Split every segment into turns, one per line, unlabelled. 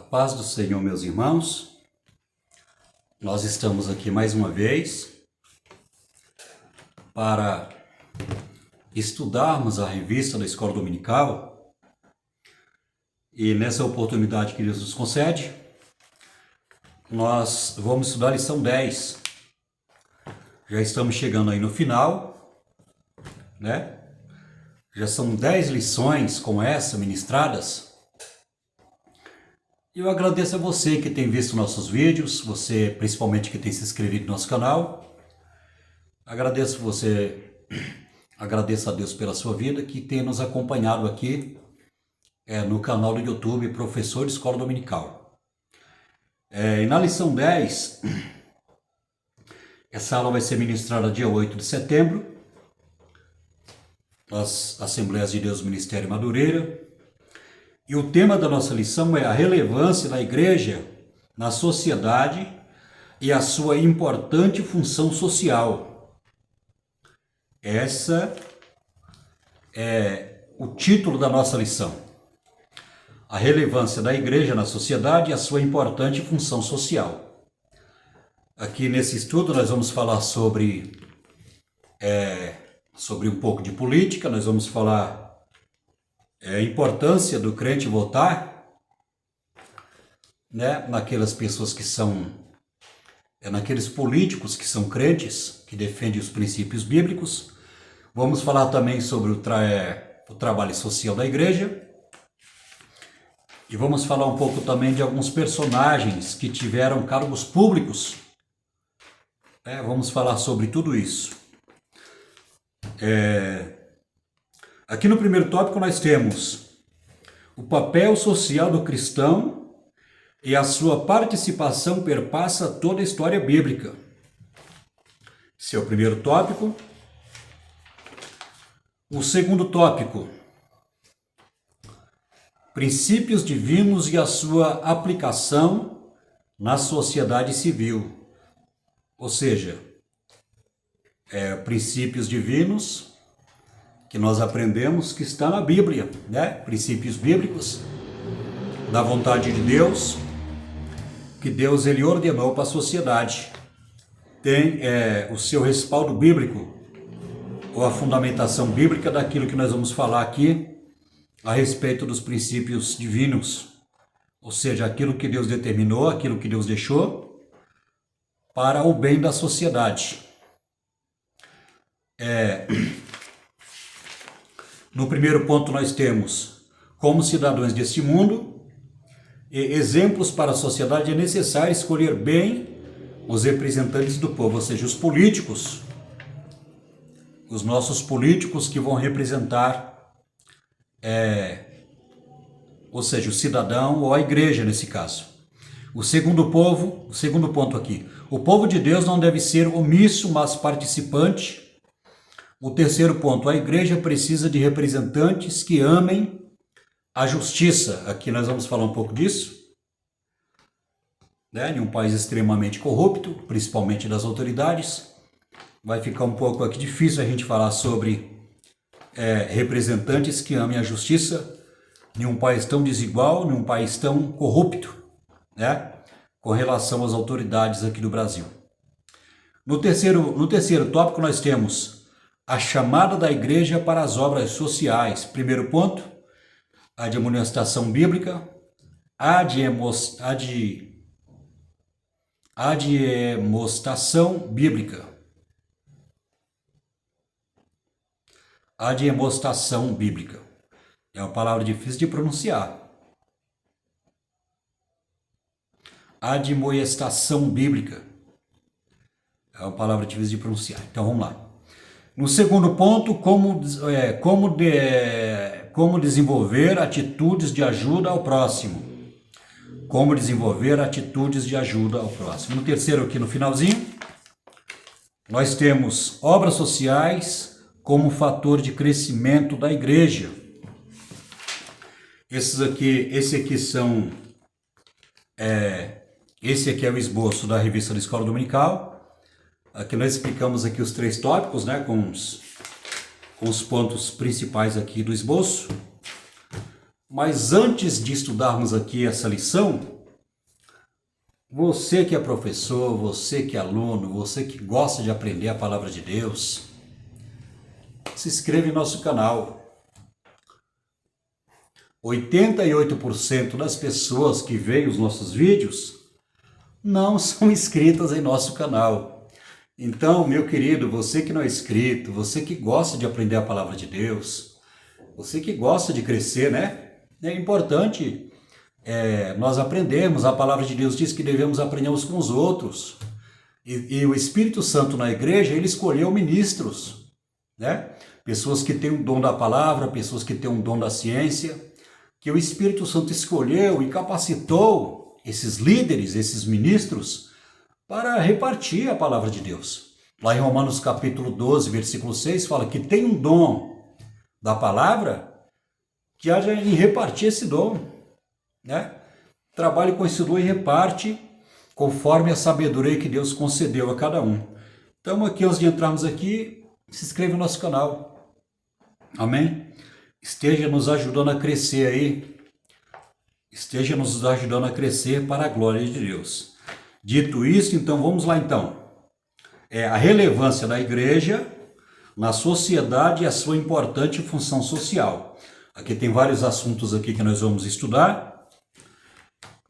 Paz do Senhor, meus irmãos. Nós estamos aqui mais uma vez para estudarmos a revista da Escola Dominical, e nessa oportunidade que Deus nos concede, nós vamos estudar a lição 10. Já estamos chegando aí no final, né? Já são 10 lições como essa ministradas. Eu agradeço a você que tem visto nossos vídeos, você principalmente que tem se inscrito no nosso canal. Agradeço a Deus pela sua vida, que tem nos acompanhado aqui no canal do YouTube Professor de Escola Dominical. E na lição 10, essa aula vai ser ministrada dia 8 de setembro, nas Assembleias de Deus do Ministério Madureira. E o tema da nossa lição é a relevância da igreja na sociedade e a sua importante função social. Essa é o título da nossa lição. A relevância da igreja na sociedade e a sua importante função social. Aqui nesse estudo nós vamos falar sobre um pouco de política, nós vamos falar a importância do crente votar, né, naquelas pessoas que são, naqueles políticos que são crentes, que defendem os princípios bíblicos. Vamos falar também sobre o trabalho social da igreja. E vamos falar um pouco também de alguns personagens que tiveram cargos públicos. Vamos falar sobre tudo isso. Aqui no primeiro tópico nós temos o papel social do cristão e a sua participação perpassa toda a história bíblica. Esse é o primeiro tópico. O segundo tópico, princípios divinos e a sua aplicação na sociedade civil. Ou seja, princípios divinos que nós aprendemos que está na Bíblia, né? Princípios bíblicos da vontade de Deus, que Deus ele ordenou para a sociedade. Tem o seu respaldo bíblico, ou a fundamentação bíblica daquilo que nós vamos falar aqui a respeito dos princípios divinos, ou seja, aquilo que Deus determinou, aquilo que Deus deixou para o bem da sociedade. No primeiro ponto nós temos, como cidadãos deste mundo, exemplos para a sociedade, é necessário escolher bem os representantes do povo, ou seja, os políticos, os nossos políticos que vão representar, ou seja, o cidadão ou a igreja nesse caso. O segundo ponto aqui, o povo de Deus não deve ser omisso, mas participante. O terceiro ponto, a igreja precisa de representantes que amem a justiça. Aqui nós vamos falar um pouco disso. Em um país extremamente corrupto, principalmente das autoridades, vai ficar um pouco aqui difícil a gente falar sobre representantes que amem a justiça em um país tão desigual, em um país tão corrupto, né, com relação às autoridades aqui do Brasil. No terceiro tópico nós temos a chamada da igreja para as sociais. Primeiro ponto, a admoestação bíblica, admoestação bíblica. Admoestação bíblica. É uma palavra difícil de pronunciar. Admoestação bíblica. É uma palavra difícil de pronunciar. Então vamos lá. No segundo ponto, como desenvolver atitudes de ajuda ao próximo. Como desenvolver atitudes de ajuda ao próximo. No terceiro, aqui no finalzinho, nós temos obras sociais como fator de crescimento da igreja. Esse aqui é o esboço da revista da Escola Dominical. Aqui nós explicamos aqui os 3 tópicos, né, com os pontos principais aqui do esboço. Mas antes de estudarmos aqui essa lição, Você que é professor, você que é aluno, você que gosta de aprender a palavra de Deus, se inscreva em nosso canal. 88% das pessoas que veem os nossos vídeos não são inscritas em nosso canal. Então, meu querido, você que não é inscrito, você que gosta de aprender a palavra de Deus, você que gosta de crescer, né? É importante nós aprendermos. A palavra de Deus diz que devemos aprender uns com os outros. E o Espírito Santo na igreja, ele escolheu ministros, né? Pessoas que têm o dom da palavra, pessoas que têm o dom da ciência, que o Espírito Santo escolheu e capacitou esses líderes, esses ministros, para repartir a palavra de Deus. Lá em Romanos capítulo 12, versículo 6, fala que tem um dom da palavra, que haja em repartir esse dom, né? Trabalhe com esse dom e reparte conforme a sabedoria que Deus concedeu a cada um. Então, aqui, antes de entrarmos aqui, se inscreva no nosso canal. Amém? Esteja nos ajudando a crescer aí. Esteja nos ajudando a crescer para a glória de Deus. Dito isso, então, vamos lá então. A relevância da igreja na sociedade e a sua importante função social. Aqui tem vários assuntos aqui que nós vamos estudar.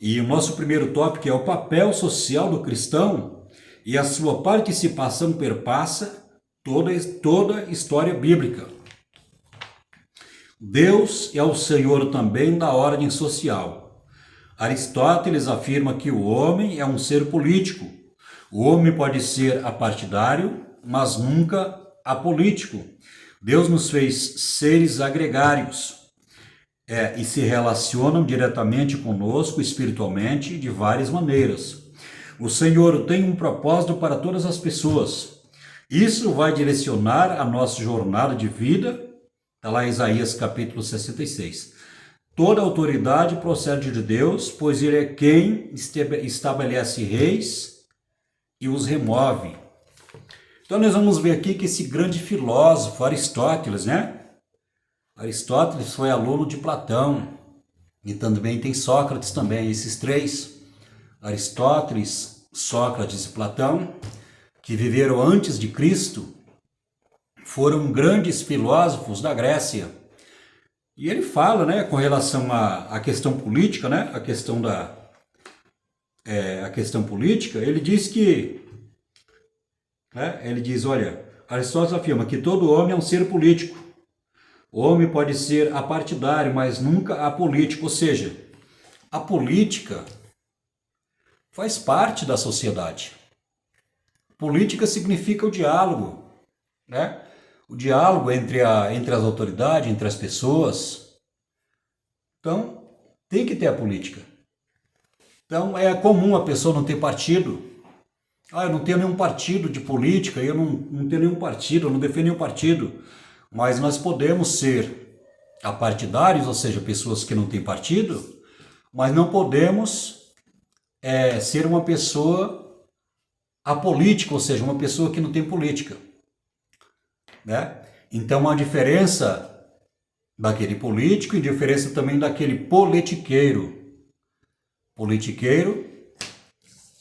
E o nosso primeiro tópico é o papel social do cristão e a sua participação perpassa toda a história bíblica. Deus é o Senhor também da ordem social. Aristóteles afirma que o homem é um ser político. O homem pode ser apartidário, mas nunca apolítico. Deus nos fez seres agregários. E se relacionam diretamente conosco espiritualmente de várias maneiras. O Senhor tem um propósito para todas as pessoas. Isso vai direcionar a nossa jornada de vida. Está lá em Isaías capítulo 66. Toda autoridade procede de Deus, pois Ele é quem estabelece reis e os remove. Então nós vamos ver aqui que esse grande filósofo Aristóteles, né? Aristóteles foi aluno de Platão, e também tem Sócrates também, esses três, Aristóteles, Sócrates e Platão, que viveram antes de Cristo, foram grandes filósofos da Grécia. E ele fala, né, com relação à questão política, né, a questão política, ele diz que, olha, Aristóteles afirma que todo homem é um ser político. O homem pode ser apartidário, mas nunca apolítico, ou seja, a política faz parte da sociedade. Política significa o diálogo, né? O diálogo entre as autoridades, entre as pessoas. Então, tem que ter a política. Então, é comum a pessoa não ter partido. Eu não tenho nenhum partido de política, eu não tenho nenhum partido, eu não defendo nenhum partido. Mas nós podemos ser apartidários, ou seja, pessoas que não têm partido, mas não podemos ser uma pessoa apolítica, ou seja, uma pessoa que não tem política, né? Então, a diferença daquele político e diferença também daquele politiqueiro. Politiqueiro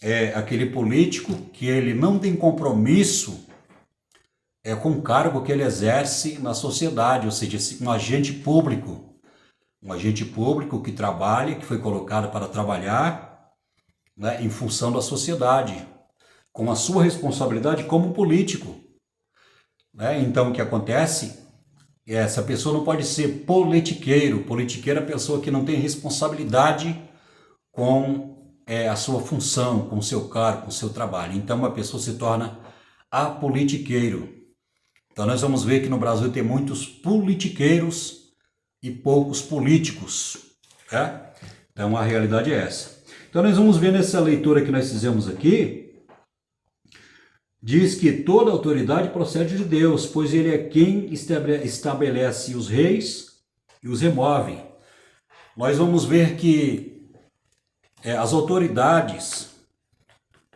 é aquele político que ele não tem compromisso com o cargo que ele exerce na sociedade, ou seja, um agente público que trabalha, que foi colocado para trabalhar, né, em função da sociedade, com a sua responsabilidade como político, né? Então, o que acontece essa pessoa não pode ser politiqueiro. Politiqueiro é a pessoa que não tem responsabilidade com a sua função, com o seu cargo, com o seu trabalho. Então, uma pessoa se torna apolitiqueiro. Então nós vamos ver que no Brasil tem muitos politiqueiros e poucos políticos, tá? Então a realidade é essa. Então nós vamos ver nessa leitura que nós fizemos aqui, diz que toda autoridade procede de Deus, pois Ele é quem estabelece os reis e os remove. Nós vamos ver que as autoridades,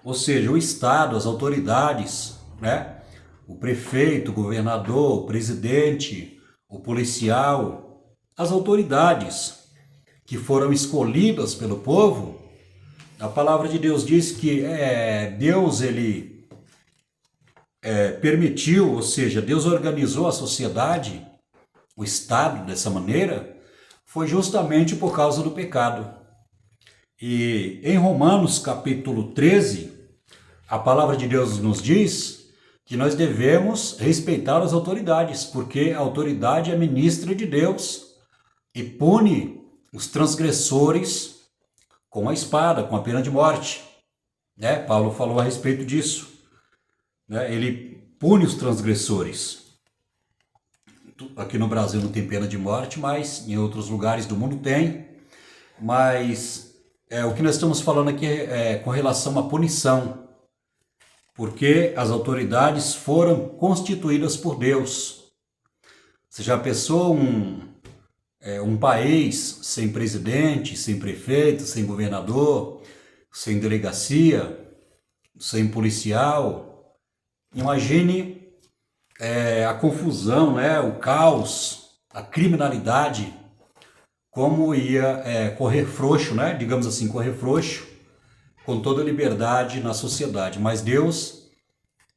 ou seja, o Estado, as autoridades, né? O prefeito, o governador, o presidente, o policial, as autoridades que foram escolhidas pelo povo, A palavra de Deus diz que Deus ele permitiu, ou seja, Deus organizou a sociedade, o Estado dessa maneira, foi justamente por causa do pecado. E em Romanos capítulo 13, a palavra de Deus nos diz que nós devemos respeitar as autoridades, porque a autoridade é ministra de Deus e pune os transgressores com a espada, com a pena de morte. Paulo falou a respeito disso. Ele pune os transgressores. Aqui no Brasil não tem pena de morte, mas em outros lugares do mundo tem. Mas o que nós estamos falando aqui é com relação à punição, porque as autoridades foram constituídas por Deus. Você já pensou um país sem presidente, sem prefeito, sem governador, sem delegacia, sem policial? Imagine a confusão, o caos, a criminalidade, como ia correr frouxo, digamos assim, correr frouxo, com toda a liberdade na sociedade. Mas Deus,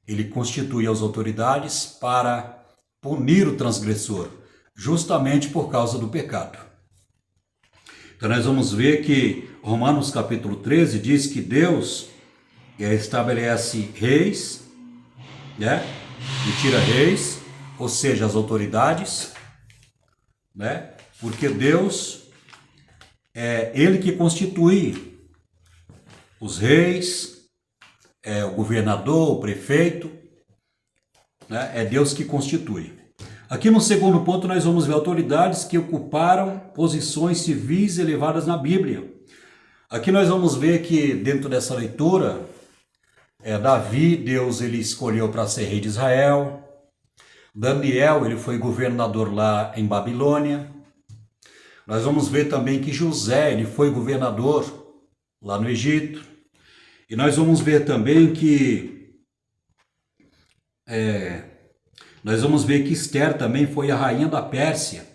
ele constitui as autoridades para punir o transgressor, justamente por causa do pecado. Então nós vamos ver que Romanos capítulo 13 diz que Deus estabelece reis, e tira reis, ou seja, as autoridades, porque Deus é Ele que constitui os reis, o governador, o prefeito, é Deus que constitui. Aqui no segundo ponto nós vamos ver autoridades que ocuparam posições civis elevadas na Bíblia. Aqui nós vamos ver que dentro dessa leitura, Davi, Deus ele escolheu para ser rei de Israel. Daniel, ele foi governador lá em Babilônia. Nós vamos ver também que José, ele foi governador lá no Egito. E nós vamos ver também que Ester também foi a rainha da Pérsia.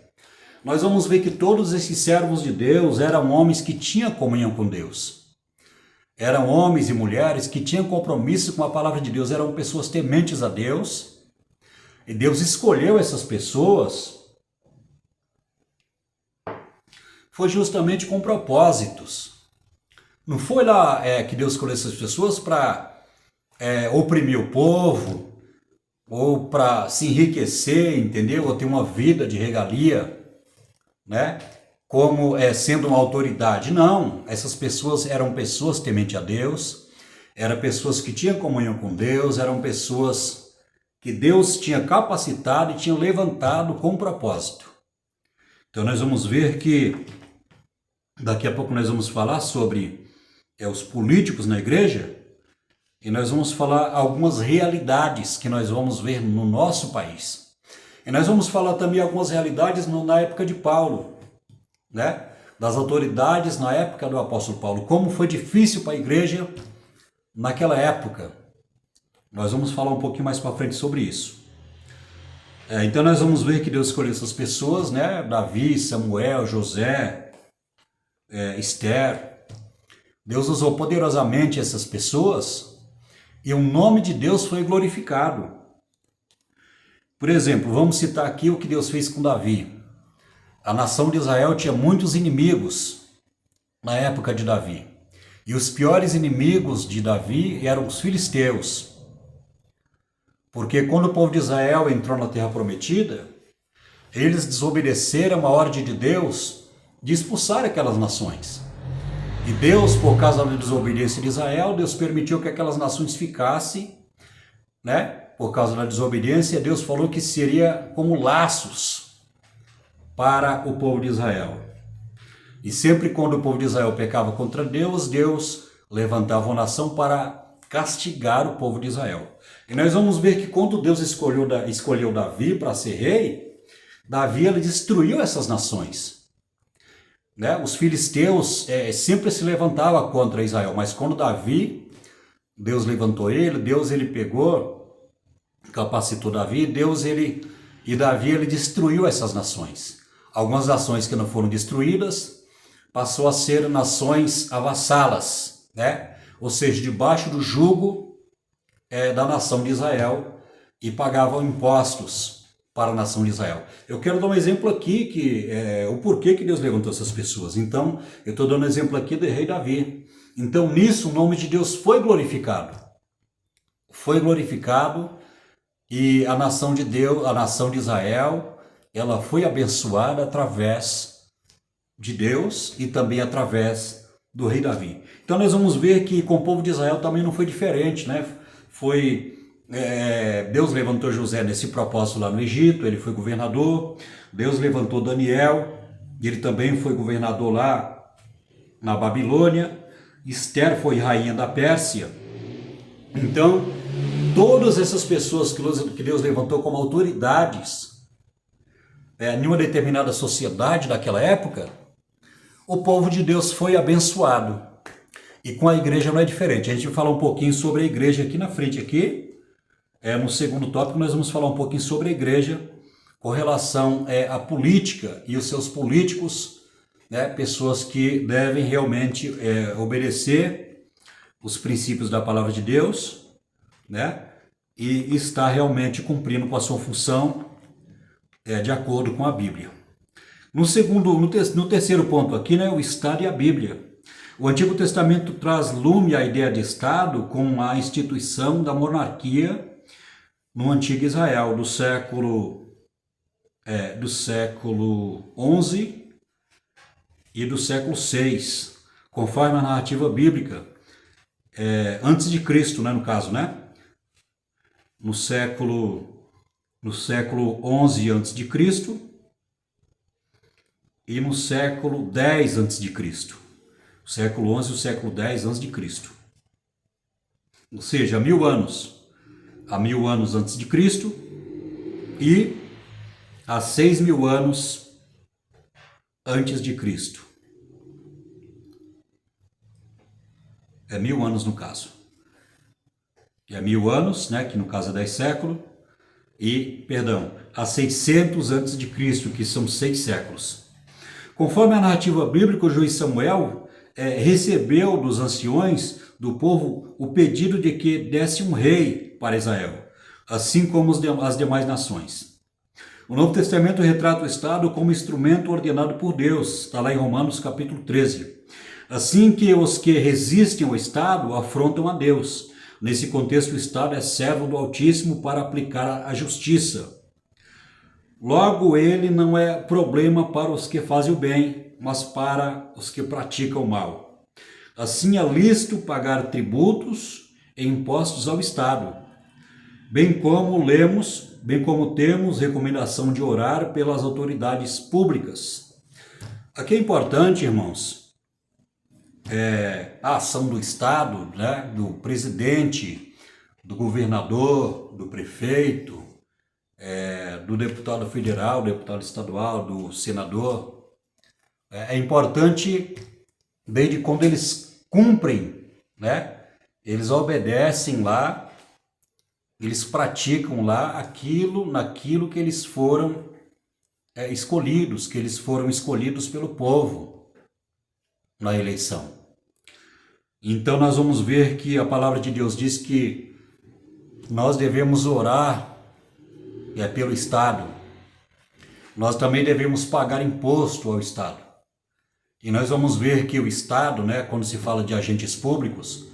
Nós vamos ver que todos esses servos de Deus eram homens que tinham comunhão com Deus. Eram homens e mulheres que tinham compromisso com a palavra de Deus, eram pessoas tementes a Deus. E Deus escolheu essas pessoas, foi justamente com propósitos. Não foi lá que Deus escolheu essas pessoas para oprimir o povo, ou para se enriquecer, entendeu? Ou ter uma vida de regalia, como sendo uma autoridade. Não, essas pessoas eram pessoas tementes a Deus, eram pessoas que tinham comunhão com Deus, eram pessoas que Deus tinha capacitado e tinha levantado com propósito. Então nós vamos ver que daqui a pouco nós vamos falar sobre os políticos na igreja, e nós vamos falar algumas realidades que nós vamos ver no nosso país. E nós vamos falar também algumas realidades na época de Paulo, das autoridades na época do apóstolo Paulo, como foi difícil para a igreja naquela época. Nós vamos falar um pouquinho mais para frente sobre isso. Então nós vamos ver que Deus escolheu essas pessoas, Davi, Samuel, José, Ester. Deus usou poderosamente essas pessoas e o nome de Deus foi glorificado. Por exemplo, vamos citar aqui o que Deus fez com Davi. A nação de Israel tinha muitos inimigos na época de Davi. E os piores inimigos de Davi eram os filisteus. Porque quando o povo de Israel entrou na terra prometida, eles desobedeceram a ordem de Deus de expulsar aquelas nações. E Deus, por causa da desobediência de Israel, Deus permitiu que aquelas nações ficassem, por causa da desobediência, Deus falou que seria como laços para o povo de Israel. E sempre quando o povo de Israel pecava contra Deus, Deus levantava uma nação para castigar o povo de Israel. E nós vamos ver que quando Deus escolheu Davi para ser rei, Davi ele destruiu essas nações. Os filisteus sempre se levantavam contra Israel, mas quando Deus levantou ele, Deus ele pegou, capacitou Davi, e Davi ele destruiu essas nações. Algumas nações que não foram destruídas passou a ser nações avassalas, né? Ou seja, debaixo do jugo da nação de Israel, e pagavam impostos para a nação de Israel. Eu quero dar um exemplo aqui, o porquê que Deus levantou essas pessoas. Então, eu estou dando um exemplo aqui do rei Davi. Então, nisso, o nome de Deus foi glorificado. Foi glorificado, e a nação de Deus, a nação de Israel, ela foi abençoada através de Deus e também através do rei Davi. Então nós vamos ver que com o povo de Israel também não foi diferente, né? Deus levantou José nesse propósito lá no Egito, ele foi governador. Deus levantou Daniel, ele também foi governador lá na Babilônia. Esther foi rainha da Pérsia. Então, todas essas pessoas que Deus levantou como autoridades em uma determinada sociedade daquela época, o povo de Deus foi abençoado. E com a igreja não é diferente. A gente vai falar um pouquinho sobre a igreja aqui na frente. Aqui, no segundo tópico, nós vamos falar um pouquinho sobre a igreja com relação à política e os seus políticos, né, pessoas que devem realmente obedecer os princípios da palavra de Deus, né, e estar realmente cumprindo com a sua função de acordo com a Bíblia. No terceiro ponto aqui, né, o Estado e a Bíblia. O Antigo Testamento traz lume à ideia de Estado com a instituição da monarquia no Antigo Israel, do século XI e do século VI, conforme a narrativa bíblica, antes de Cristo, né, no caso, né? No século XI antes de Cristo e no século X antes de Cristo. O século XI e o século X antes de Cristo. Ou seja, há 1000 anos. Há 1000 anos antes de Cristo e há 6000 anos antes de Cristo. 1000 anos no caso. E 1000 anos, né, que no caso é 10 séculos, há 600 antes de Cristo, que são 6 séculos. Conforme a narrativa bíblica, o juiz Samuel recebeu dos anciões do povo o pedido de que desse um rei para Israel, assim como as demais nações. O Novo Testamento retrata o Estado como instrumento ordenado por Deus, está lá em Romanos capítulo 13. Assim que os que resistem ao Estado afrontam a Deus. Nesse contexto, o Estado é servo do Altíssimo para aplicar a justiça. Logo, ele não é problema para os que fazem o bem, mas para os que praticam o mal. Assim é lícito pagar tributos e impostos ao Estado, bem como temos recomendação de orar pelas autoridades públicas. Aqui é importante, irmãos, a ação do Estado, né, do presidente, do governador, do prefeito, do deputado federal, deputado estadual, do senador. É importante desde quando eles cumprem, né? Eles obedecem lá, eles praticam lá naquilo que eles foram escolhidos, pelo povo na eleição. Então nós vamos ver que a palavra de Deus diz que nós devemos orar pelo Estado. Nós também devemos pagar imposto ao Estado. E nós vamos ver que o Estado, né, quando se fala de agentes públicos,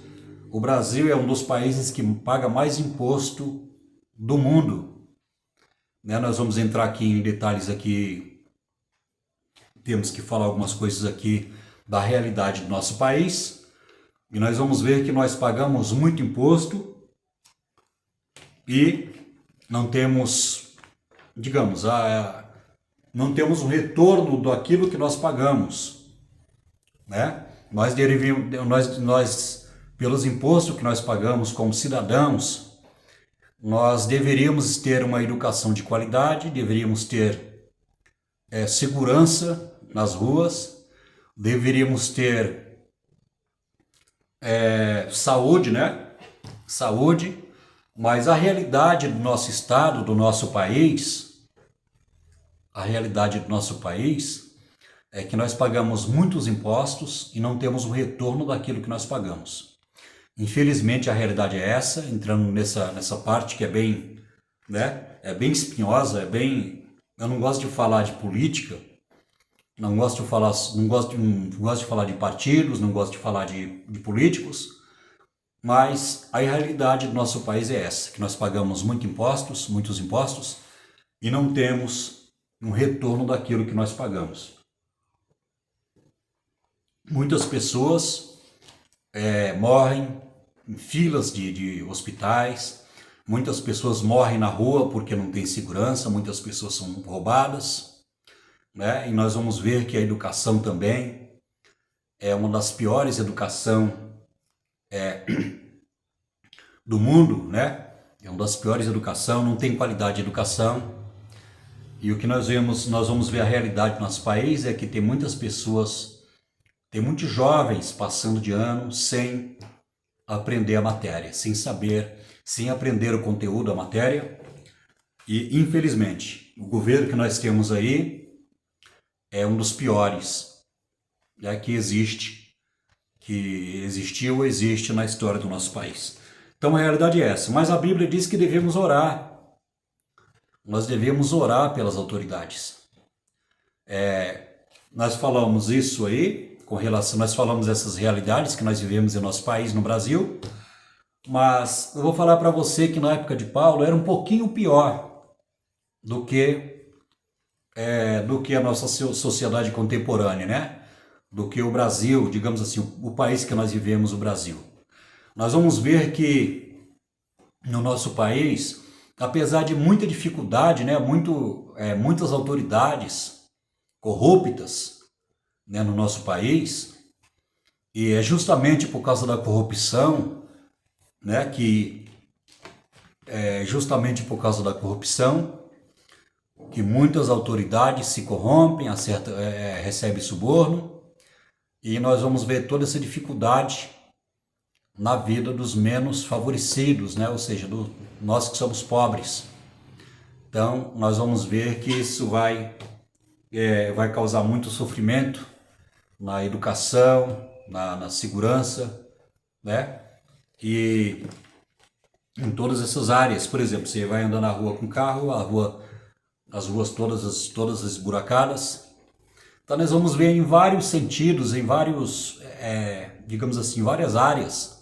o Brasil é um dos países que paga mais imposto do mundo. Né, nós vamos entrar aqui em detalhes aqui, temos que falar algumas coisas aqui da realidade do nosso país, e nós vamos ver que nós pagamos muito imposto e não temos, não temos um retorno daquilo que nós pagamos, né? Nós, pelos impostos que nós pagamos como cidadãos, nós deveríamos ter uma educação de qualidade, deveríamos ter segurança nas ruas, deveríamos ter saúde, né? Saúde. Mas a realidade do nosso estado, do nosso país, é que nós pagamos muitos impostos e não temos o retorno daquilo que nós pagamos. Infelizmente a realidade é essa, entrando nessa parte que é bem, né, é bem espinhosa, eu não gosto de falar de política, não gosto de falar de partidos, não gosto de falar de políticos, mas a realidade do nosso país é essa, que nós pagamos muitos impostos, e não temos um retorno daquilo que nós pagamos. Muitas pessoas morrem em filas de hospitais, muitas pessoas morrem na rua porque não tem segurança, muitas pessoas são roubadas, né? E nós vamos ver que a educação também é uma das piores educações do mundo, né? É uma das piores educações, não tem qualidade de educação. E o que nós vamos ver a realidade do nosso país é que tem muitas pessoas, tem muitos jovens passando de ano sem aprender a matéria, sem saber, sem aprender o conteúdo da matéria. E infelizmente, o governo que nós temos aí é um dos piores, né, que existiu ou existe na história do nosso país. Então a realidade é essa, mas a Bíblia diz que devemos orar. Nós devemos orar pelas autoridades. Nós falamos isso aí, nós falamos essas realidades que nós vivemos em nosso país, no Brasil, mas eu vou falar para você que na época de Paulo era um pouquinho pior do que a nossa sociedade contemporânea, né? Do que o Brasil, digamos assim, o país que nós vivemos, o Brasil. Nós vamos ver que no nosso país, apesar de muita dificuldade, né, muitas autoridades corruptas, né, no nosso país, e é justamente por causa da corrupção, né, que muitas autoridades se corrompem, recebem suborno, e nós vamos ver toda essa dificuldade na vida dos menos favorecidos, né? Ou seja, nós que somos pobres. Então, nós vamos ver que isso vai causar muito sofrimento na educação, na segurança, né? E em todas essas áreas. Por exemplo, você vai andar na rua com carro, as ruas todas esburacadas. Então, nós vamos ver em vários sentidos, digamos assim, várias áreas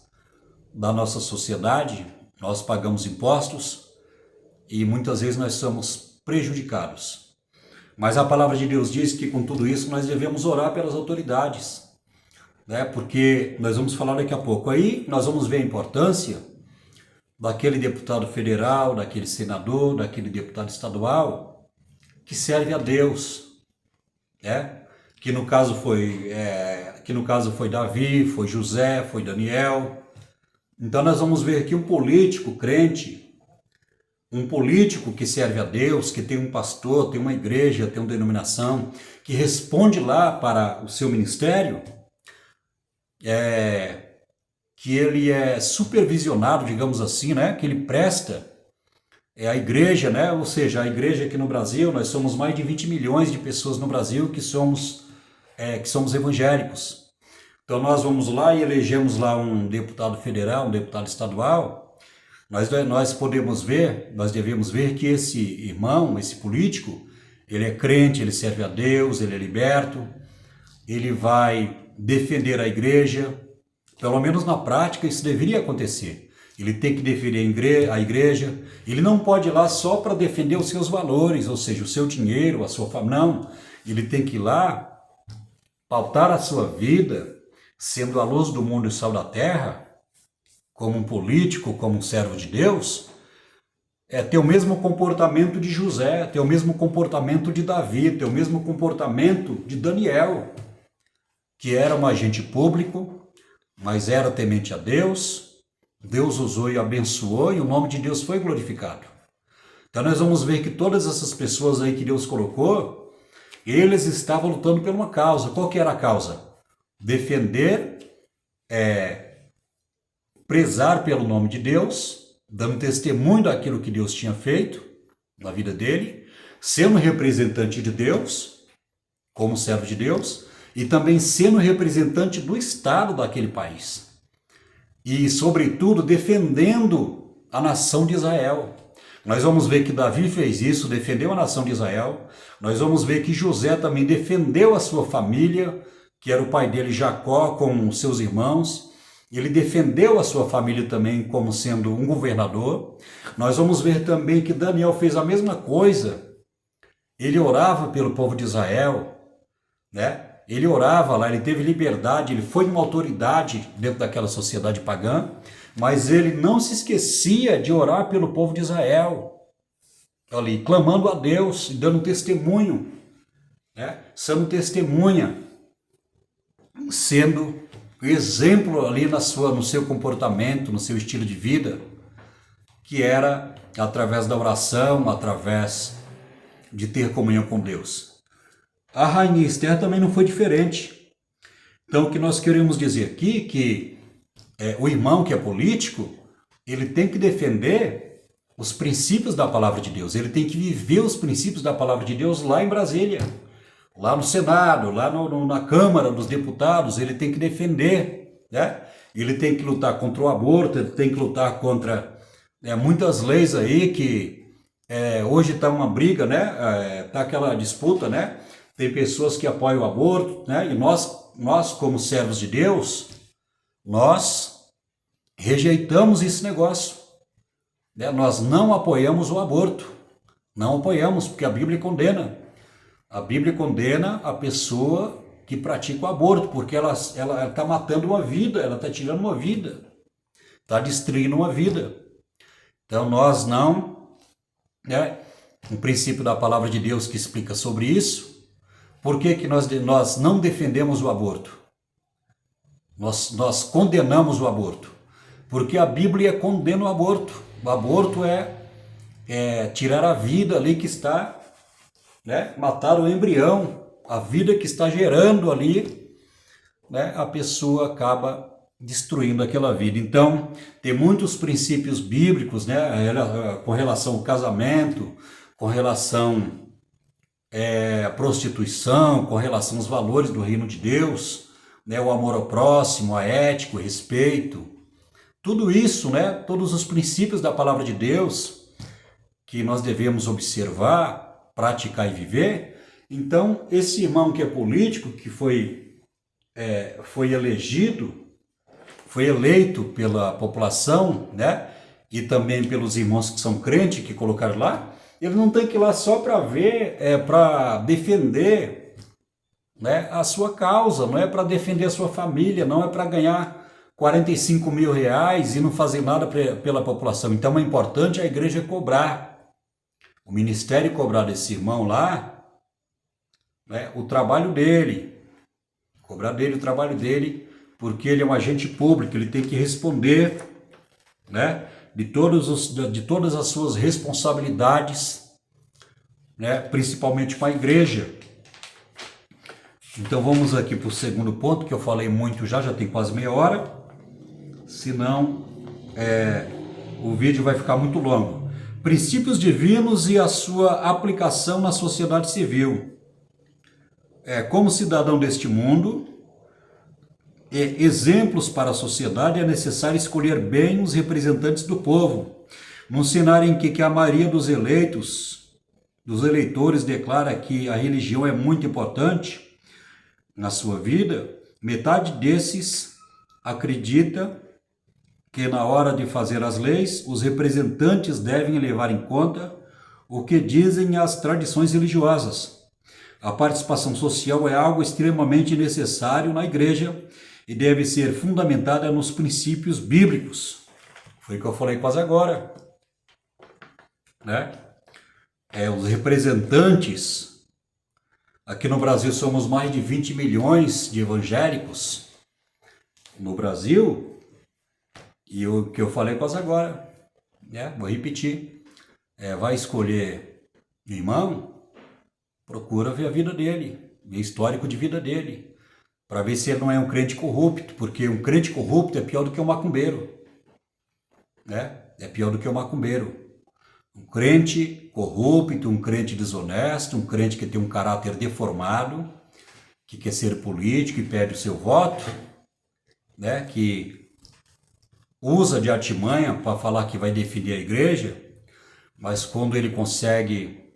da nossa sociedade, nós pagamos impostos e muitas vezes nós somos prejudicados. Mas a palavra de Deus diz que com tudo isso nós devemos orar pelas autoridades, né? Porque nós vamos falar daqui a pouco. Aí nós vamos ver a importância daquele deputado federal, daquele senador, daquele deputado estadual que serve a Deus, né? Que no caso foi Davi, foi José, foi Daniel. Então nós vamos ver aqui um político crente, um político que serve a Deus, que tem um pastor, tem uma igreja, tem uma denominação, que responde lá para o seu ministério, que ele é supervisionado, digamos assim, né? Que ele presta a igreja, né? Ou seja, a igreja aqui no Brasil, nós somos mais de 20 milhões de pessoas no Brasil que somos evangélicos. Então nós vamos lá e elegemos lá um deputado federal, um deputado estadual. Nós devemos ver que esse irmão, esse político, ele é crente, ele serve a Deus, ele é liberto, ele vai defender a igreja. Pelo menos na prática isso deveria acontecer. Ele tem que defender a igreja, ele não pode ir lá só para defender os seus valores, ou seja, o seu dinheiro, a sua família, não. Ele tem que ir lá pautar a sua vida, sendo a luz do mundo e o sal da terra, como um político, como um servo de Deus, ter o mesmo comportamento de José, ter o mesmo comportamento de Davi, ter o mesmo comportamento de Daniel, que era um agente público, mas era temente a Deus. Deus usou e abençoou e o nome de Deus foi glorificado. Então nós vamos ver que todas essas pessoas aí que Deus colocou, eles estavam lutando por uma causa. Qual que era a causa? Defender, prezar pelo nome de Deus, dando testemunho daquilo que Deus tinha feito na vida dele, sendo representante de Deus, como servo de Deus, e também sendo representante do Estado daquele país. E, sobretudo, defendendo a nação de Israel. Nós vamos ver que Davi fez isso, defendeu a nação de Israel. Nós vamos ver que José também defendeu a sua família, que era o pai dele, Jacó, com seus irmãos. Ele defendeu a sua família também como sendo um governador. Nós vamos ver também que Daniel fez a mesma coisa. Ele orava pelo povo de Israel, né? Ele orava lá, ele teve liberdade, ele foi uma autoridade dentro daquela sociedade pagã, mas ele não se esquecia de orar pelo povo de Israel, ali, clamando a Deus e dando testemunho, né? Sendo testemunha, sendo exemplo ali no seu comportamento, no seu estilo de vida, que era através da oração, através de ter comunhão com Deus. A rainha Esther também não foi diferente. Então, o que nós queremos dizer aqui que o irmão que é político, ele tem que defender os princípios da palavra de Deus, ele tem que viver os princípios da palavra de Deus lá em Brasília, lá no Senado, lá na Câmara dos Deputados, ele tem que defender, né? Ele tem que lutar contra o aborto, ele tem que lutar contra muitas leis aí que hoje está uma briga, né? Está aquela disputa, né? Tem pessoas que apoiam o aborto, né? E nós como servos de Deus, nós rejeitamos esse negócio, né? Nós não apoiamos o aborto, não apoiamos, porque a Bíblia condena. A Bíblia condena a pessoa que pratica o aborto, porque ela está matando uma vida, ela está tirando uma vida, está destruindo uma vida. Então nós não, né? Um princípio da palavra de Deus que explica sobre isso. Por que nós não defendemos o aborto? Nós condenamos o aborto. Porque a Bíblia condena o aborto. O aborto é tirar a vida ali que está, né? Matar o embrião, a vida que está gerando ali, né? A pessoa acaba destruindo aquela vida. Então, tem muitos princípios bíblicos, né? Com relação ao casamento, com relação à prostituição, com relação aos valores do reino de Deus, né? O amor ao próximo, a ética, o respeito, tudo isso, né? Todos os princípios da palavra de Deus que nós devemos observar, praticar e viver. Então, esse irmão que é político, que foi eleito pela população, né? E também pelos irmãos que são crentes, que colocaram lá, ele não tem que ir lá só para ver, para defender, né, a sua causa, não é para defender a sua família, não é para ganhar 45 mil reais e não fazer nada pela população. Então é importante a igreja cobrar, o ministério cobrar desse irmão lá, né, o trabalho dele, cobrar dele o trabalho dele, porque ele é um agente público, ele tem que responder, né, de todas as suas responsabilidades, né, principalmente com a igreja. Então vamos aqui para o segundo ponto, que eu falei muito já tem quase meia hora, senão o vídeo vai ficar muito longo. Princípios divinos e a sua aplicação na sociedade civil. Como cidadão deste mundo, exemplos para a sociedade, é necessário escolher bem os representantes do povo. Num cenário em que a maioria dos eleitores declara que a religião é muito importante na sua vida, metade desses acredita que na hora de fazer as leis, os representantes devem levar em conta o que dizem as tradições religiosas. A participação social é algo extremamente necessário na igreja e deve ser fundamentada nos princípios bíblicos. Foi o que eu falei quase agora, né? Os representantes, aqui no Brasil somos mais de 20 milhões de evangélicos no Brasil, e o que eu falei quase agora, né? Vou repetir, vai escolher irmão, procura ver a vida dele, ver o histórico de vida dele, para ver se ele não é um crente corrupto, porque um crente corrupto é pior do que um macumbeiro, né? É pior do que um macumbeiro. Um crente corrupto, um crente desonesto, um crente que tem um caráter deformado, que quer ser político e pede o seu voto, né, que usa de artimanha para falar que vai defender a igreja, mas quando ele consegue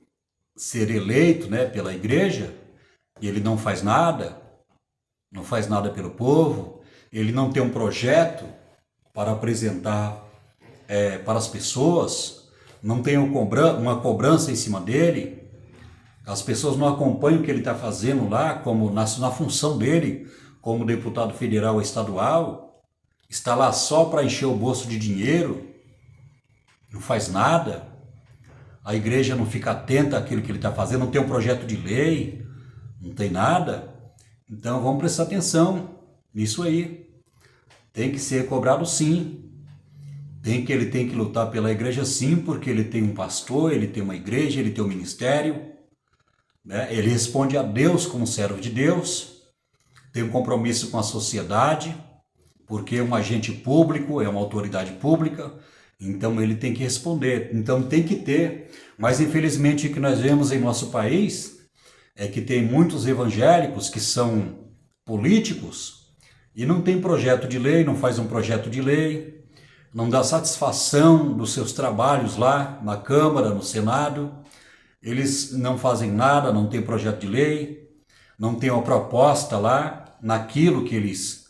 ser eleito, né, pela igreja, ele não faz nada pelo povo, ele não tem um projeto para apresentar para as pessoas, não tem uma cobrança em cima dele, as pessoas não acompanham o que ele está fazendo lá, como na função dele, como deputado federal ou estadual, está lá só para encher o bolso de dinheiro, não faz nada, a igreja não fica atenta àquilo que ele está fazendo, não tem um projeto de lei, não tem nada. Então vamos prestar atenção nisso aí. Tem que ser cobrado sim. Ele tem que lutar pela igreja sim, porque ele tem um pastor, ele tem uma igreja, ele tem um ministério, né? Ele responde a Deus como servo de Deus, tem um compromisso com a sociedade, porque é um agente público, é uma autoridade pública, então ele tem que responder, então tem que ter. Mas infelizmente o que nós vemos em nosso país é que tem muitos evangélicos que são políticos e não tem projeto de lei, não faz um projeto de lei, não dá satisfação dos seus trabalhos lá na Câmara, no Senado, eles não fazem nada, não tem projeto de lei, não tem uma proposta lá naquilo que eles,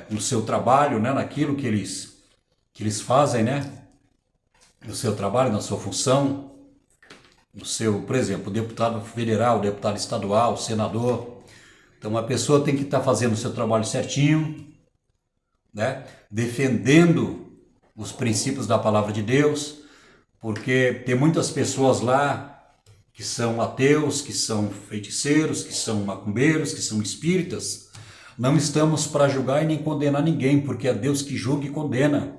no seu trabalho, né, naquilo que eles fazem, né, no seu trabalho, na sua função, no seu, por exemplo, deputado federal, deputado estadual, senador. Então a pessoa tem que estar fazendo o seu trabalho certinho, né, defendendo os princípios da palavra de Deus, porque tem muitas pessoas lá que são ateus, que são feiticeiros, que são macumbeiros, que são espíritas. Não estamos para julgar e nem condenar ninguém, porque é Deus que julga e condena.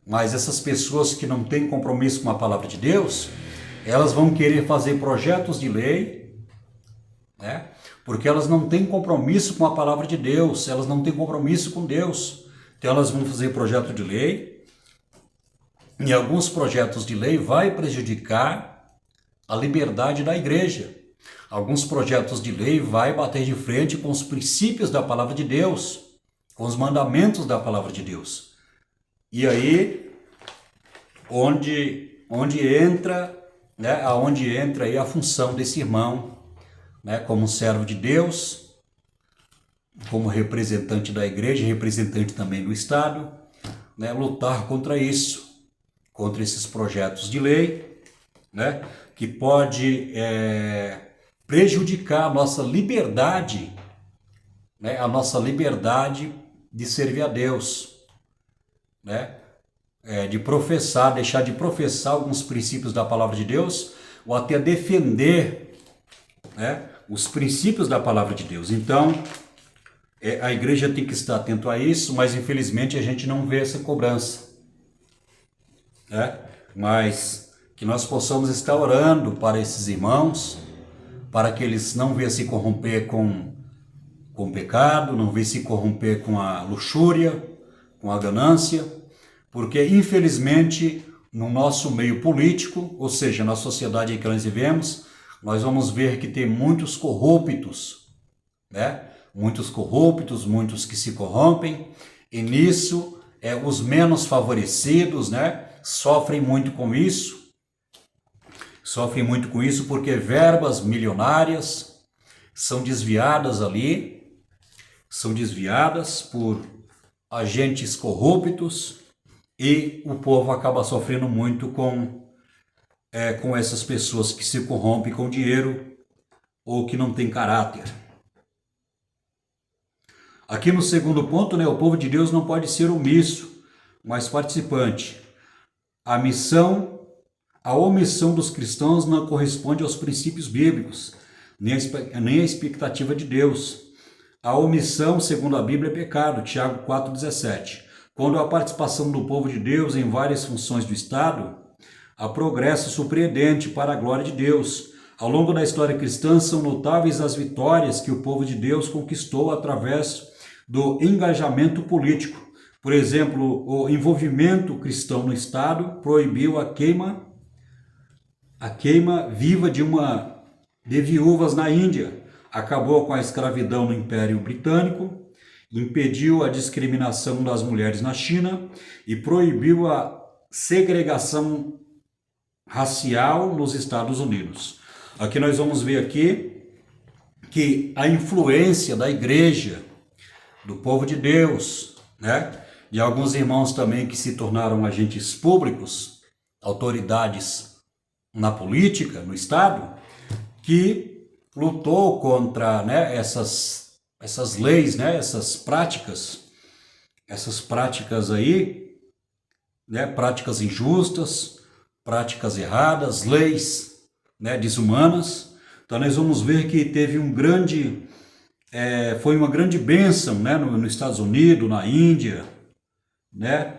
Mas essas pessoas que não têm compromisso com a palavra de Deus, elas vão querer fazer projetos de lei, né? Porque elas não têm compromisso com a palavra de Deus, elas não têm compromisso com Deus. Então elas vão fazer projeto de lei, e alguns projetos de lei vai prejudicar a liberdade da igreja. Alguns projetos de lei vai bater de frente com os princípios da palavra de Deus, com os mandamentos da palavra de Deus. E aí, onde entra, né, aonde entra aí a função desse irmão, né, como servo de Deus, como representante da igreja, representante também do Estado, né, lutar contra isso, contra esses projetos de lei, né, que pode prejudicar a nossa liberdade, né, a nossa liberdade de servir a Deus, né, de professar, deixar de professar alguns princípios da palavra de Deus, ou até defender, né, os princípios da palavra de Deus. Então, a igreja tem que estar atento a isso, mas infelizmente a gente não vê essa cobrança, né? Mas que nós possamos estar orando para esses irmãos, para que eles não venham se corromper com o pecado, não venham se corromper com a luxúria, com a ganância, porque infelizmente no nosso meio político, ou seja, na sociedade em que nós vivemos, nós vamos ver que tem muitos corruptos, né? Muitos corruptos, muitos que se corrompem, e nisso os menos favorecidos, né, sofrem muito com isso, porque verbas milionárias são desviadas ali, são desviadas por agentes corruptos, e o povo acaba sofrendo muito com essas pessoas que se corrompem com dinheiro ou que não têm caráter. Aqui no segundo ponto, né, o povo de Deus não pode ser omisso, mas participante. A omissão dos cristãos não corresponde aos princípios bíblicos, nem à expectativa de Deus. A omissão, segundo a Bíblia, é pecado, Tiago 4,17. Quando a participação do povo de Deus em várias funções do Estado, há progresso surpreendente para a glória de Deus. Ao longo da história cristã, são notáveis as vitórias que o povo de Deus conquistou através do engajamento político. Por exemplo, o envolvimento cristão no Estado proibiu a queima viva de viúvas na Índia. acabou com a escravidão no Império Britânico, impediu a discriminação das mulheres na China e proibiu a segregação racial nos Estados Unidos. Aqui nós vamos ver aqui que a influência da igreja, do povo de Deus, né, de alguns irmãos também que se tornaram agentes públicos, autoridades na política, no Estado, que lutou contra, né, essas leis, né, essas práticas aí, né, práticas injustas, práticas erradas, leis, né, desumanas. Então nós vamos ver que teve foi uma grande bênção, né, nos Estados Unidos, na Índia, né,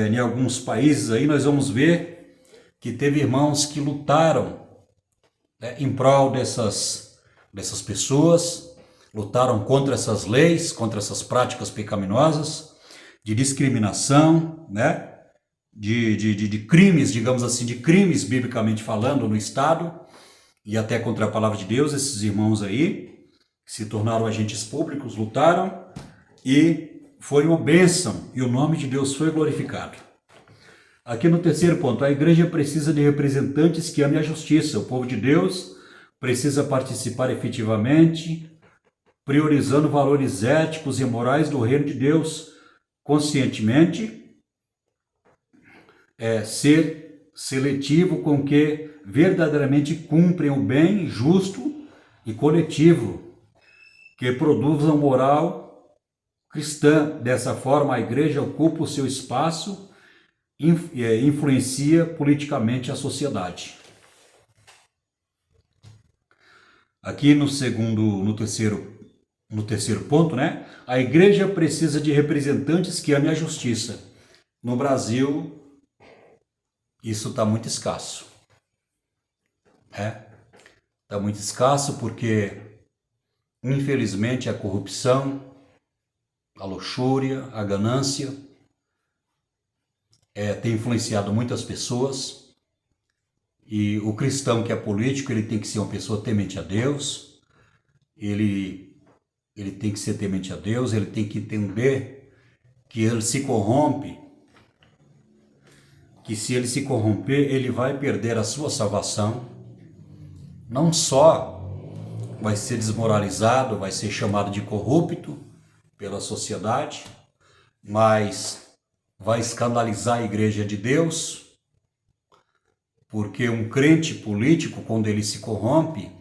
em alguns países aí nós vamos ver que teve irmãos que lutaram, né, em prol dessas pessoas, lutaram contra essas leis, contra essas práticas pecaminosas, de discriminação, né, de crimes, digamos assim, de crimes biblicamente falando no Estado e até contra a palavra de Deus. Esses irmãos aí que se tornaram agentes públicos lutaram e foi uma bênção e o nome de Deus foi glorificado. Aqui no terceiro ponto, a igreja precisa de representantes que amem a justiça. O povo de Deus precisa participar efetivamente, priorizando valores éticos e morais do reino de Deus, conscientemente, ser seletivo com que verdadeiramente cumprem o bem justo e coletivo, que produzam moral cristã. Dessa forma, a igreja ocupa o seu espaço e influencia politicamente a sociedade. Aqui no terceiro ponto, né? A igreja precisa de representantes que amem a justiça. No Brasil, isso está muito escasso. Está muito escasso porque, infelizmente, a corrupção, a luxúria, a ganância tem influenciado muitas pessoas. E o cristão que é político, ele tem que ser uma pessoa temente a Deus, ele tem que ser temente a Deus, ele tem que entender que ele se corrompe, que se ele se corromper, ele vai perder a sua salvação. Não só vai ser desmoralizado, vai ser chamado de corrupto pela sociedade, mas vai escandalizar a igreja de Deus, porque um crente político, quando ele se corrompe,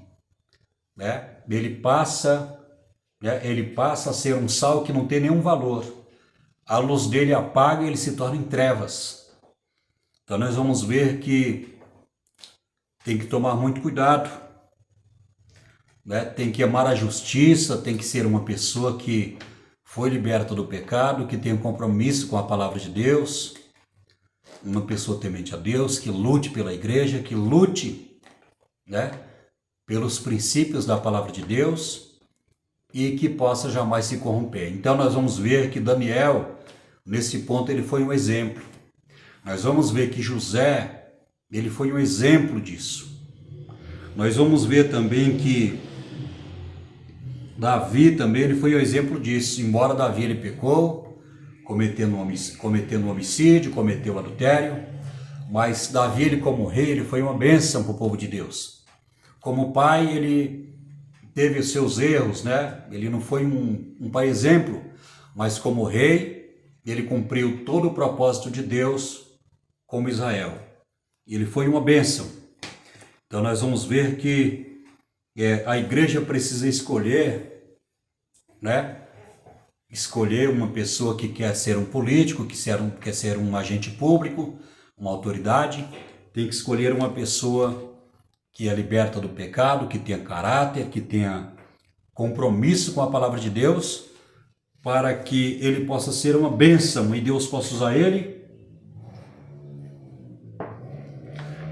né, ele passa a ser um sal que não tem nenhum valor. A luz dele apaga e ele se torna em trevas. Então nós vamos ver que tem que tomar muito cuidado, né? Tem que amar a justiça, tem que ser uma pessoa que foi liberta do pecado, que tem um compromisso com a palavra de Deus, uma pessoa temente a Deus, que lute pela igreja, que lute, né, pelos princípios da palavra de Deus e que possa jamais se corromper. Então nós vamos ver que Daniel, nesse ponto, ele foi um exemplo. Nós vamos ver que José, ele foi um exemplo disso. Nós vamos ver também que Davi também, ele foi um exemplo disso. Embora Davi ele pecou, cometendo um homicídio, cometeu adultério, mas Davi, ele como rei, ele foi uma bênção para o povo de Deus. Como pai, ele teve os seus erros, né? Ele não foi um pai exemplo, mas como rei, ele cumpriu todo o propósito de Deus como Israel. Ele foi uma bênção. Então nós vamos ver que a igreja precisa escolher, né? Escolher uma pessoa que quer ser um político, que quer ser um agente público, uma autoridade. Tem que escolher uma pessoa que é liberta do pecado, que tenha caráter, que tenha compromisso com a palavra de Deus, para que ele possa ser uma bênção e Deus possa usar ele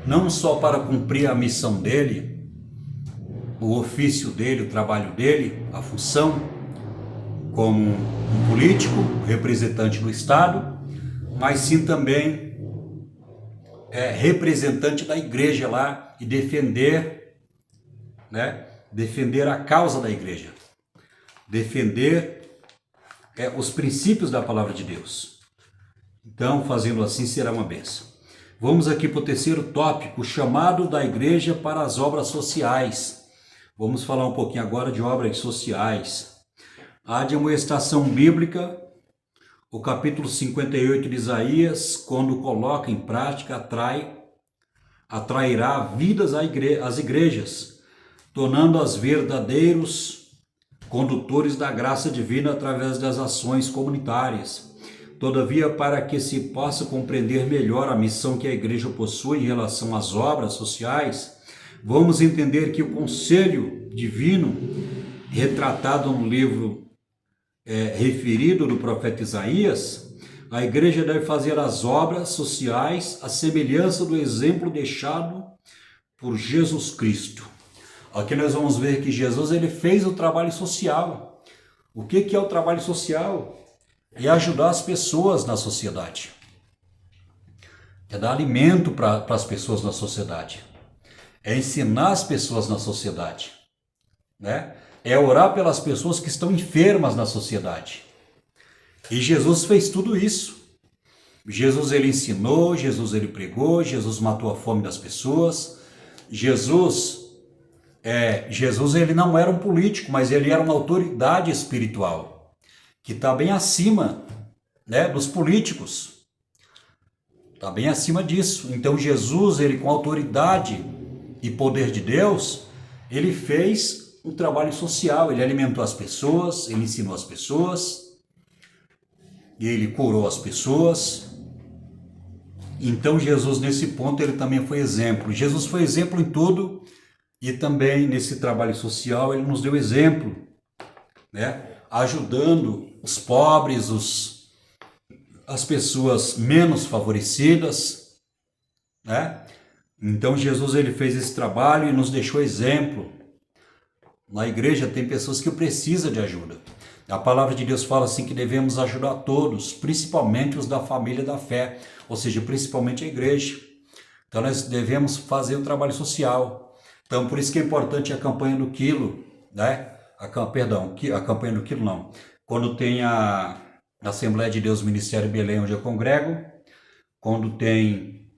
não só para cumprir a missão dele, o ofício dele, o trabalho dele, a função como um político, representante do Estado, mas sim também representante da igreja lá e defender, né, defender a causa da igreja, defender os princípios da palavra de Deus. Então, fazendo assim, será uma bênção. Vamos aqui para o terceiro tópico, o chamado da igreja para as obras sociais. Vamos falar um pouquinho agora de obras sociais. A admoestação bíblica, o capítulo 58 de Isaías, quando coloca em prática, atrairá vidas às igrejas, tornando-as verdadeiros condutores da graça divina através das ações comunitárias. Todavia, para que se possa compreender melhor a missão que a igreja possui em relação às obras sociais, vamos entender que o conselho divino, retratado no livro referido do profeta Isaías, a igreja deve fazer as obras sociais à semelhança do exemplo deixado por Jesus Cristo. Aqui nós vamos ver que Jesus ele fez o trabalho social. O que é o trabalho social? É ajudar as pessoas na sociedade. É dar alimento para as pessoas na sociedade. É ensinar as pessoas na sociedade. Né? É orar pelas pessoas que estão enfermas na sociedade. E Jesus fez tudo isso. Jesus ele ensinou, Jesus ele pregou, Jesus matou a fome das pessoas. Jesus ele não era um político, mas ele era uma autoridade espiritual, que está bem acima, né, dos políticos. Está bem acima disso. Então Jesus, ele com autoridade e poder de Deus, ele fez um trabalho social, ele alimentou as pessoas, ele ensinou as pessoas, ele curou as pessoas. Então Jesus nesse ponto ele também foi exemplo. Jesus foi exemplo em tudo e também nesse trabalho social ele nos deu exemplo, né? Ajudando os pobres, as pessoas menos favorecidas, né? Então Jesus ele fez esse trabalho e nos deixou exemplo. Na igreja tem pessoas que precisam de ajuda. A palavra de Deus fala assim que devemos ajudar todos, principalmente os da família da fé, ou seja, principalmente a igreja. Então nós devemos fazer o trabalho social. Então por isso que é importante a campanha do quilo, né? A campanha do quilo não. Quando tem a Assembleia de Deus Ministério Belém, onde eu congrego, quando tem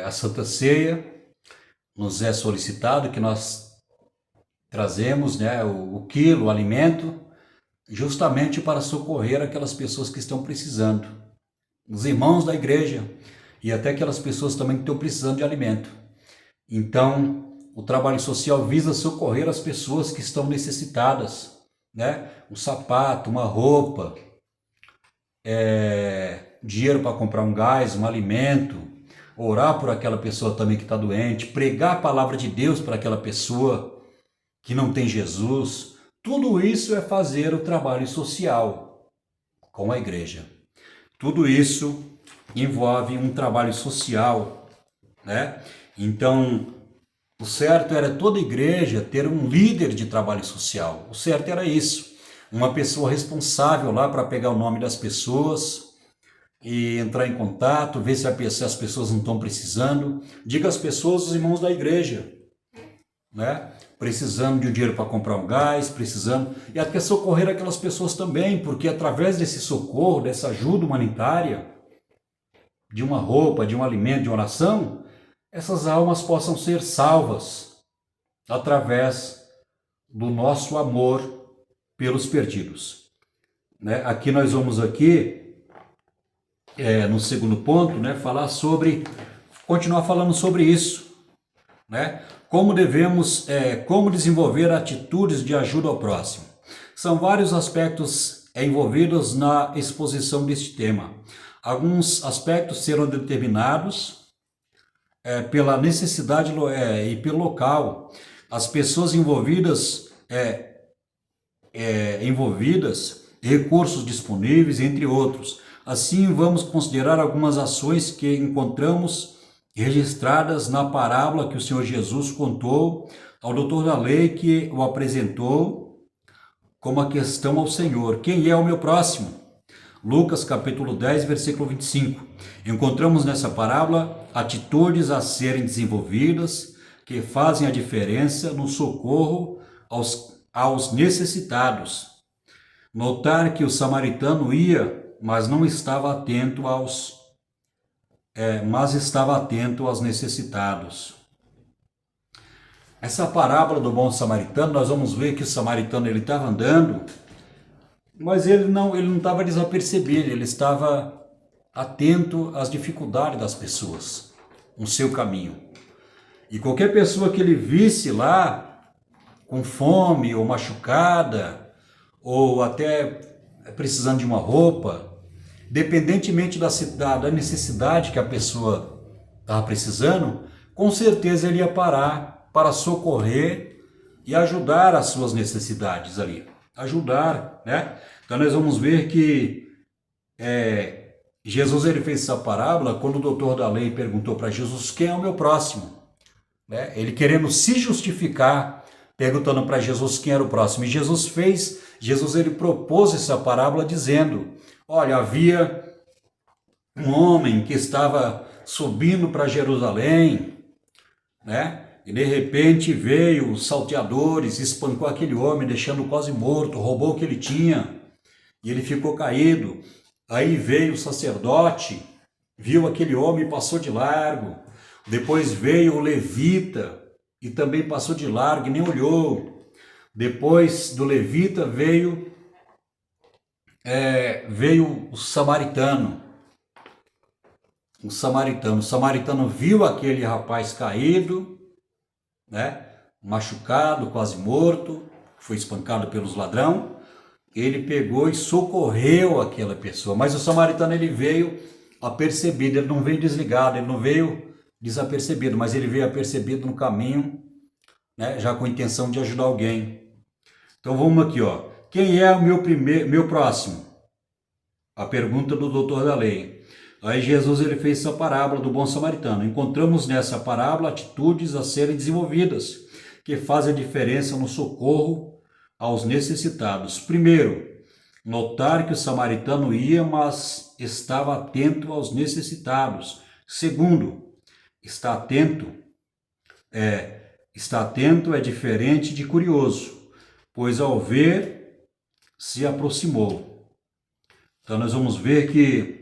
a Santa Ceia, nos é solicitado que nós trazemos, né, o quilo, o alimento, justamente para socorrer aquelas pessoas que estão precisando, os irmãos da igreja e até aquelas pessoas também que estão precisando de alimento. Então, o trabalho social visa socorrer as pessoas que estão necessitadas, né? Um sapato, uma roupa, dinheiro para comprar um gás, um alimento, orar por aquela pessoa também que está doente, pregar a palavra de Deus para aquela pessoa que não tem Jesus. Tudo isso é fazer o trabalho social com a igreja. Tudo isso envolve um trabalho social, né? Então, o certo era toda igreja ter um líder de trabalho social. O certo era isso. Uma pessoa responsável lá para pegar o nome das pessoas e entrar em contato, ver se as pessoas não estão precisando. Diga às pessoas, os irmãos da igreja, né? Precisando de um dinheiro para comprar um gás, precisando. E até socorrer aquelas pessoas também, porque através desse socorro, dessa ajuda humanitária, de uma roupa, de um alimento, de uma oração, essas almas possam ser salvas através do nosso amor pelos perdidos. Né? Aqui nós vamos no segundo ponto, né, continuar falando sobre isso, né? Como desenvolver atitudes de ajuda ao próximo. São vários aspectos envolvidos na exposição deste tema. Alguns aspectos serão determinados pela necessidade e pelo local. As pessoas envolvidas, recursos disponíveis, entre outros. Assim, vamos considerar algumas ações que encontramos registradas na parábola que o Senhor Jesus contou ao doutor da lei, que o apresentou como a questão ao Senhor: quem é o meu próximo? Lucas capítulo 10, versículo 25. Encontramos nessa parábola atitudes a serem desenvolvidas que fazem a diferença no socorro aos necessitados. Notar que o samaritano ia, mas não estava atento estava atento aos necessitados. Essa parábola do bom samaritano, nós vamos ver que o samaritano ele estava andando, mas ele não estava desapercebido, ele estava atento às dificuldades das pessoas no seu caminho. E qualquer pessoa que ele visse lá com fome ou machucada ou até precisando de uma roupa, independentemente da necessidade que a pessoa estava precisando, com certeza ele ia parar para socorrer e ajudar as suas necessidades ali. Ajudar, né? Então nós vamos ver que Jesus ele fez essa parábola quando o doutor da lei perguntou para Jesus quem é o meu próximo. Né? Ele querendo se justificar, perguntando para Jesus quem era o próximo. E Jesus ele propôs essa parábola dizendo, olha, havia um homem que estava subindo para Jerusalém, né? E de repente veio os salteadores, espancou aquele homem, deixando quase morto, roubou o que ele tinha, e ele ficou caído. Aí veio o sacerdote, viu aquele homem e passou de largo. Depois veio o levita e também passou de largo e nem olhou. Depois do levita veio o samaritano. O samaritano viu aquele rapaz caído, né, machucado, quase morto, foi espancado pelos ladrões. Ele pegou e socorreu aquela pessoa. Mas o samaritano ele veio apercebido, ele não veio desligado, ele não veio desapercebido, mas ele veio apercebido no caminho, né, já com a intenção de ajudar alguém. Então vamos aqui, ó. Quem é o meu próximo? A pergunta do doutor da lei. Aí Jesus ele fez essa parábola do bom samaritano. Encontramos nessa parábola atitudes a serem desenvolvidas, que fazem a diferença no socorro aos necessitados. Primeiro, notar que o samaritano ia, mas estava atento aos necessitados. Segundo, estar atento é diferente de curioso, pois ao ver, se aproximou. Então nós vamos ver que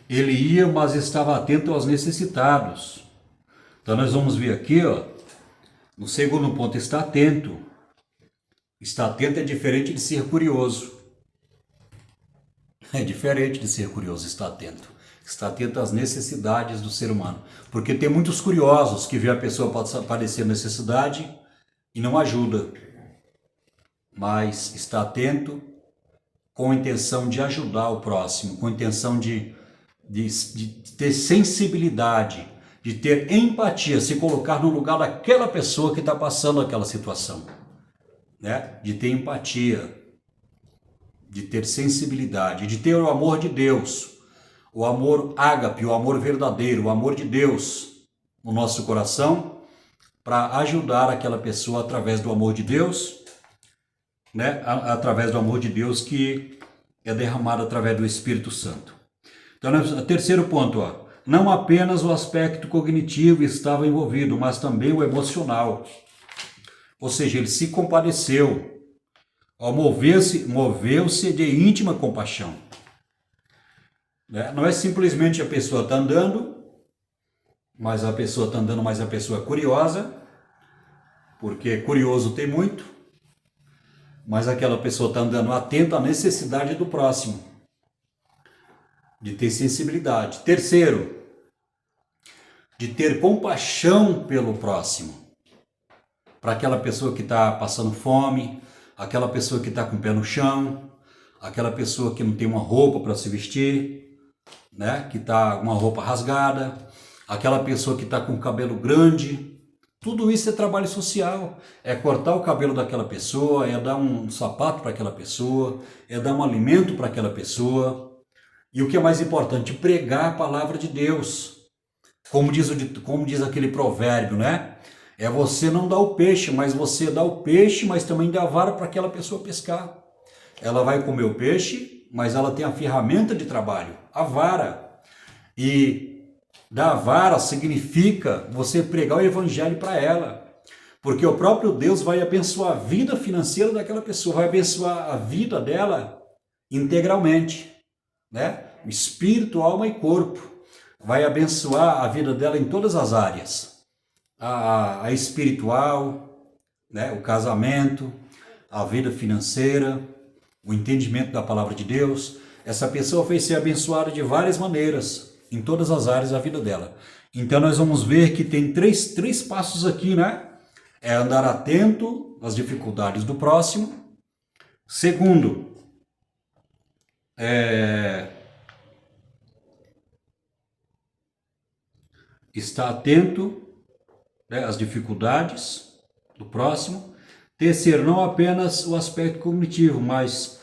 ele ia, mas estava atento aos necessitados. Então nós vamos ver aqui, ó, no segundo ponto, está atento. Estar atento é diferente de ser curioso. É diferente de ser curioso, estar atento. Estar atento às necessidades do ser humano. Porque tem muitos curiosos que vê a pessoa padecer necessidade e não ajuda. Mas está atento com a intenção de ajudar o próximo, com a intenção de ter sensibilidade, de ter empatia, se colocar no lugar daquela pessoa que está passando aquela situação, né? De ter empatia, de ter sensibilidade, de ter o amor de Deus, o amor ágape, o amor verdadeiro, o amor de Deus no nosso coração, para ajudar aquela pessoa através do amor de Deus, né? Através do amor de Deus que é derramado através do Espírito Santo. Então, terceiro ponto, ó, não apenas o aspecto cognitivo estava envolvido, mas também o emocional. Ou seja, ele se compadeceu, moveu-se de íntima compaixão. Né? Não é simplesmente a pessoa está andando, mas a pessoa é curiosa, porque curioso tem muito, mas aquela pessoa está andando atenta à necessidade do próximo, de ter sensibilidade. Terceiro, de ter compaixão pelo próximo, para aquela pessoa que está passando fome, aquela pessoa que está com o pé no chão, aquela pessoa que não tem uma roupa para se vestir, né? Que está com uma roupa rasgada, aquela pessoa que está com o cabelo grande. Tudo isso é trabalho social, é cortar o cabelo daquela pessoa, é dar um sapato para aquela pessoa, é dar um alimento para aquela pessoa. E o que é mais importante, pregar a palavra de Deus. Como diz aquele provérbio, né? É você não dar o peixe, mas você dá o peixe, mas também dá a vara para aquela pessoa pescar. Ela vai comer o peixe, mas ela tem a ferramenta de trabalho, a vara. E dar a vara significa você pregar o evangelho para ela. Porque o próprio Deus vai abençoar a vida financeira daquela pessoa, vai abençoar a vida dela integralmente, né? Espírito, alma e corpo. Vai abençoar a vida dela em todas as áreas. A espiritual, né? O casamento, a vida financeira, o entendimento da palavra de Deus. Essa pessoa vai ser abençoada de várias maneiras, em todas as áreas da vida dela. Então nós vamos ver que tem três passos aqui, né? É andar atento às dificuldades do próximo. Segundo, estar atento, né, às dificuldades do próximo. Terceiro, não apenas o aspecto cognitivo, mas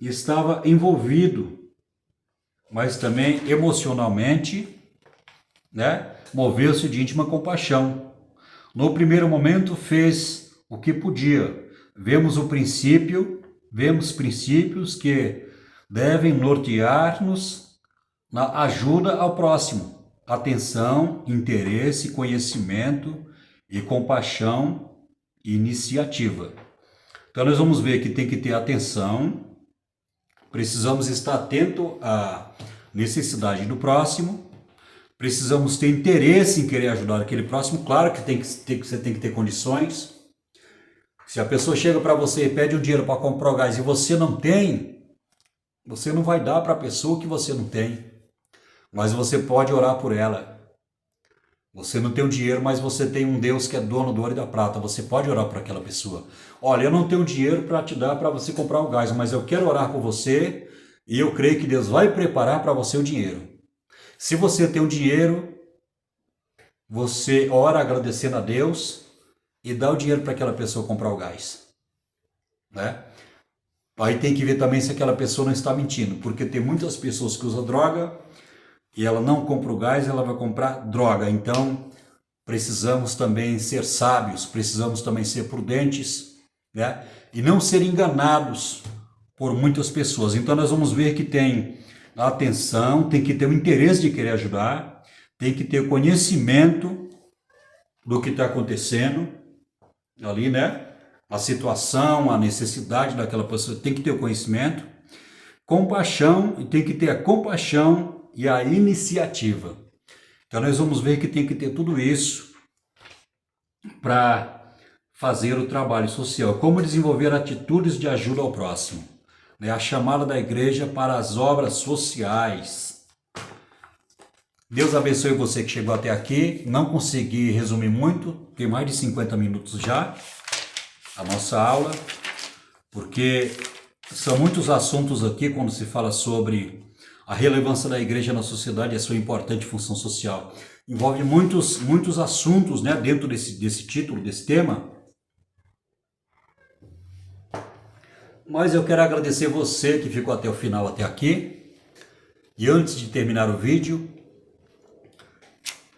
estava envolvido, mas também emocionalmente, né, moveu-se de íntima compaixão. No primeiro momento fez o que podia. Vemos princípios que devem nortear-nos na ajuda ao próximo. Atenção, interesse, conhecimento e compaixão e iniciativa. Então nós vamos ver que tem que ter atenção, precisamos estar atento à necessidade do próximo, precisamos ter interesse em querer ajudar aquele próximo. Claro que você tem que ter condições. Se a pessoa chega para você e pede um dinheiro para comprar o gás e você não tem, você não vai dar para a pessoa que você não tem. Mas você pode orar por ela. Você não tem o dinheiro, mas você tem um Deus que é dono do ouro e da prata. Você pode orar por aquela pessoa. Olha, eu não tenho dinheiro para te dar para você comprar o gás, mas eu quero orar por você e eu creio que Deus vai preparar para você o dinheiro. Se você tem o dinheiro, você ora agradecendo a Deus e dá o dinheiro para aquela pessoa comprar o gás, né? Aí tem que ver também se aquela pessoa não está mentindo, porque tem muitas pessoas que usam droga e ela não compra o gás, ela vai comprar droga. Então, precisamos também ser sábios, precisamos também ser prudentes, né? E não ser enganados por muitas pessoas. Então, nós vamos ver que tem atenção, tem que ter o interesse de querer ajudar, tem que ter conhecimento do que está acontecendo ali, né? A situação, a necessidade daquela pessoa, tem que ter o conhecimento, compaixão, e tem que ter a compaixão e a iniciativa. Então nós vamos ver que tem que ter tudo isso para fazer o trabalho social. Como desenvolver atitudes de ajuda ao próximo. A chamada da igreja para as obras sociais. Deus abençoe você que chegou até aqui. Não consegui resumir muito, tem mais de 50 minutos já a nossa aula, porque são muitos assuntos aqui quando se fala sobre a relevância da igreja na sociedade e a sua importante função social. Envolve muitos assuntos, né, dentro desse título, desse tema. Mas eu quero agradecer você que ficou até o final, até aqui. E antes de terminar o vídeo,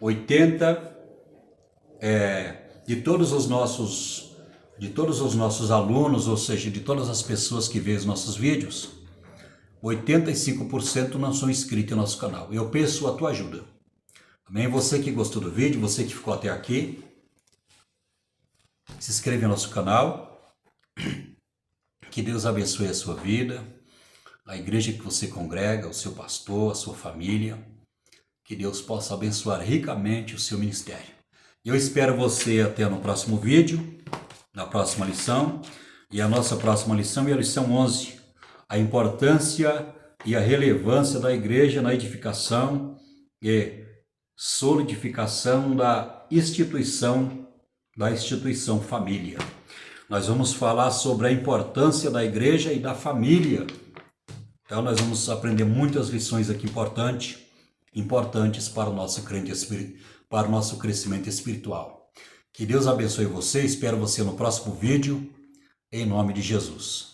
80 de todos os nossos alunos, ou seja, de todas as pessoas que veem os nossos vídeos, 85% não são inscritos no nosso canal. Eu peço a tua ajuda. Também você que gostou do vídeo, você que ficou até aqui, se inscreve no nosso canal. Que Deus abençoe a sua vida, a igreja que você congrega, o seu pastor, a sua família. Que Deus possa abençoar ricamente o seu ministério. Eu espero você até no próximo vídeo, na próxima lição. E a nossa próxima lição é a lição 11. A importância e a relevância da igreja na edificação e solidificação da instituição família. Nós vamos falar sobre a importância da igreja e da família. Então nós vamos aprender muitas lições aqui importantes para o nosso para o nosso crescimento espiritual. Que Deus abençoe você, espero você no próximo vídeo, em nome de Jesus.